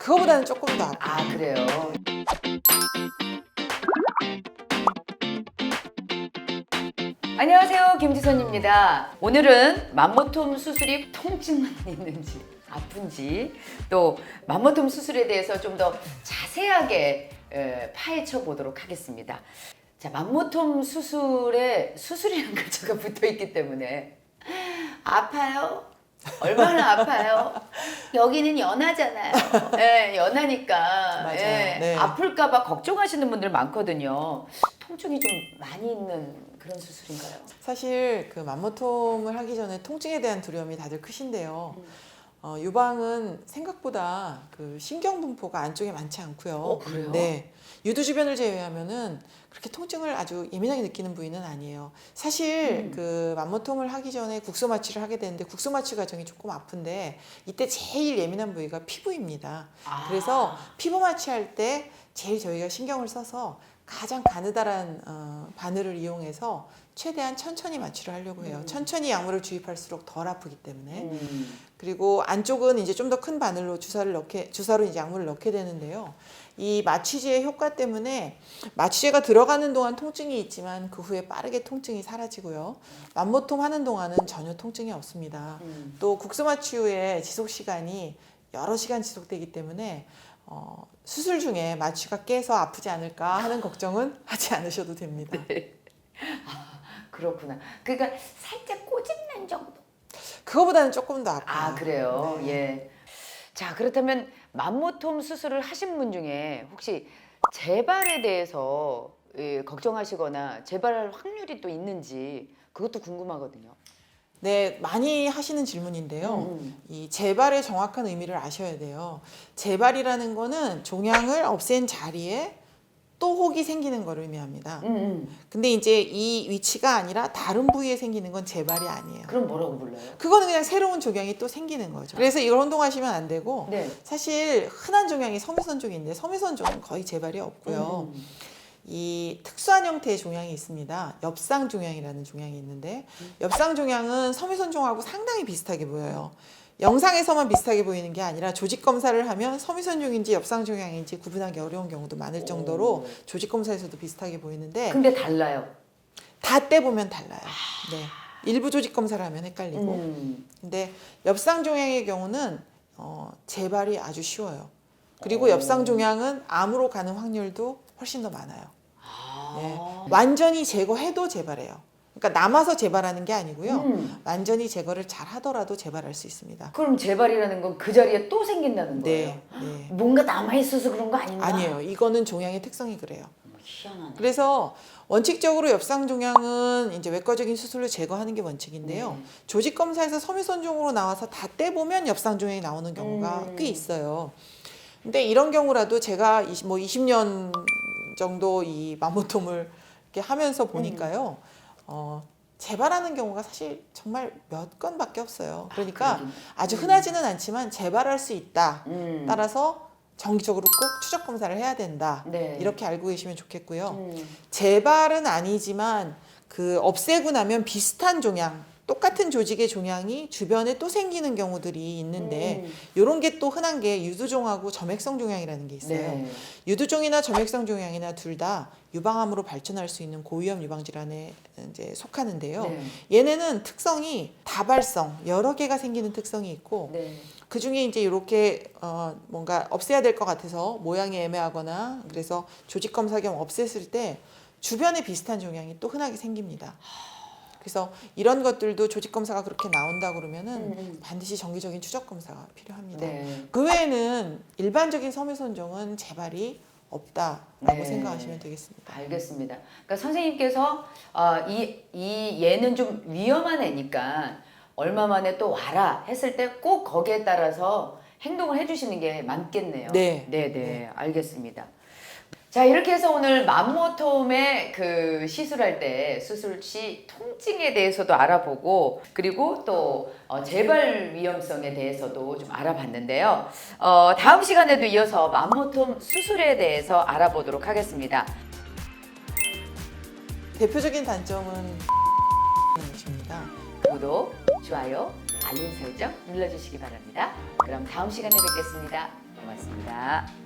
그거보다는 조금 더 아파요. 아, 그래요. 안녕하세요, 김지선입니다. 오늘은 맘모톰 수술이 통증만 있는지 아픈지 또 맘모톰 수술에 대해서 좀 더 자세하게 파헤쳐 보도록 하겠습니다. 자, 맘모톰 수술에 수술이라는 글자가 붙어 있기 때문에 아파요? 얼마나 아파요? 여기는 연하잖아요. 예, 연하니까 맞아요. 예, 네. 아플까봐 걱정하시는 분들 많거든요. 통증이 좀 많이 있는 그런 수술인가요? 사실 그 맘모톰을 하기 전에 통증에 대한 두려움이 다들 크신데요. 유방은 생각보다 그 신경 분포가 안쪽에 많지 않고요. 그래요? 네. 유두 주변을 제외하면은 그렇게 통증을 아주 예민하게 느끼는 부위는 아니에요. 사실 그 맘모톰을 하기 전에 국소 마취를 하게 되는데 국소 마취 과정이 조금 아픈데 이때 제일 예민한 부위가 피부입니다. 아. 그래서 피부 마취할 때 제일 저희가 신경을 써서 가장 가느다란 바늘을 이용해서 최대한 천천히 마취를 하려고 해요. 천천히 약물을 주입할수록 덜 아프기 때문에. 그리고 안쪽은 이제 좀 더 큰 바늘로 주사로 이제 약물을 넣게 되는데요. 이 마취제의 효과 때문에 마취제가 들어가는 동안 통증이 있지만 그 후에 빠르게 통증이 사라지고요. 맘모톰 하는 동안은 전혀 통증이 없습니다. 또 국소 마취 후에 지속 시간이 여러 시간 지속되기 때문에 수술 중에 마취가 깨서 아프지 않을까 하는 걱정은 하지 않으셔도 됩니다. 그렇구나. 그러니까 살짝 꼬집는 정도. 그거보다는 조금 더 아파요. 아, 그래요. 네. 예. 자, 그렇다면 맘모톰 수술을 하신 분 중에 혹시 재발에 대해서 걱정하시거나 재발할 확률이 또 있는지 그것도 궁금하거든요. 네, 많이 하시는 질문인데요. 이 재발의 정확한 의미를 아셔야 돼요. 재발이라는 거는 종양을 없앤 자리에 또 혹이 생기는 걸 의미합니다. 근데 이제 이 위치가 아니라 다른 부위에 생기는 건 재발이 아니에요. 그럼 뭐라고 불러요? 그거는 그냥 새로운 종양이 또 생기는 거죠. 그래서 이걸 혼동하시면 안 되고 네. 사실 흔한 종양이 섬유선종인데 섬유선종은 거의 재발이 없고요. 이 특수한 형태의 종양이 있습니다. 엽상 종양이라는 종양이 있는데 엽상 종양은 섬유선종하고 상당히 비슷하게 보여요. 영상에서만 비슷하게 보이는 게 아니라 조직 검사를 하면 섬유선종인지 엽상 종양인지 구분하기 어려운 경우도 많을 정도로 조직 검사에서도 비슷하게 보이는데 근데 달라요. 다 떼보면 달라요. 네. 일부 조직 검사를 하면 헷갈리고 근데 엽상 종양의 경우는 재발이 아주 쉬워요. 그리고 엽상 종양은 암으로 가는 확률도 훨씬 더 많아요. 네. 완전히 제거해도 재발해요. 그러니까 남아서 재발하는 게 아니고요. 완전히 제거를 잘 하더라도 재발할 수 있습니다. 그럼 재발이라는 건 그 자리에 또 생긴다는 거예요? 네. 네. 뭔가 남아있어서 그런 거 아닌가? 아니에요. 이거는 종양의 특성이 그래요. 희한하네. 그래서 원칙적으로 엽상 종양은 이제 외과적인 수술로 제거하는 게 원칙인데요. 조직 검사에서 섬유선종으로 나와서 다 떼보면 엽상 종양이 나오는 경우가 꽤 있어요. 근데 이런 경우라도 제가 20년 정도 이 맘모톰을 이렇게 하면서 보니까요. 재발하는 경우가 사실 정말 몇 건밖에 없어요. 그러니까 아주 흔하지는 않지만 재발할 수 있다. 따라서 정기적으로 꼭 추적 검사를 해야 된다. 네. 이렇게 알고 계시면 좋겠고요. 재발은 아니지만 그 없애고 나면 비슷한 종양, 똑같은 조직의 종양이 주변에 또 생기는 경우들이 있는데 이런 게 또 흔한 게 유두종하고 점액성 종양이라는 게 있어요. 네. 유두종이나 점액성 종양이나 둘 다 유방암으로 발전할 수 있는 고위험 유방 질환에 이제 속하는데요. 네. 얘네는 특성이 다발성 여러 개가 생기는 특성이 있고 네. 그 중에 이제 이렇게 뭔가 없애야 될 것 같아서 모양이 애매하거나 그래서 조직 검사 겸 없앴을 때 주변에 비슷한 종양이 또 흔하게 생깁니다. 그래서 이런 것들도 조직 검사가 그렇게 나온다 그러면은 반드시 정기적인 추적 검사가 필요합니다. 네. 그 외에는 일반적인 섬유선종은 재발이 없다라고 네. 생각하시면 되겠습니다. 알겠습니다. 그러니까 선생님께서 이 얘는 좀 위험한 애니까 얼마 만에 또 와라 했을 때 꼭 거기에 따라서 행동을 해주시는 게 맞겠네요. 네. 네, 알겠습니다. 자, 이렇게 해서 오늘 맘모톰의 그 시술할 때 수술 시 통증에 대해서도 알아보고 그리고 또 재발 위험성에 대해서도 좀 알아봤는데요. 다음 시간에도 이어서 맘모톰 수술에 대해서 알아보도록 하겠습니다. 대표적인 단점은 것입니다. 구독, 좋아요, 알림 설정 눌러주시기 바랍니다. 그럼 다음 시간에 뵙겠습니다. 고맙습니다.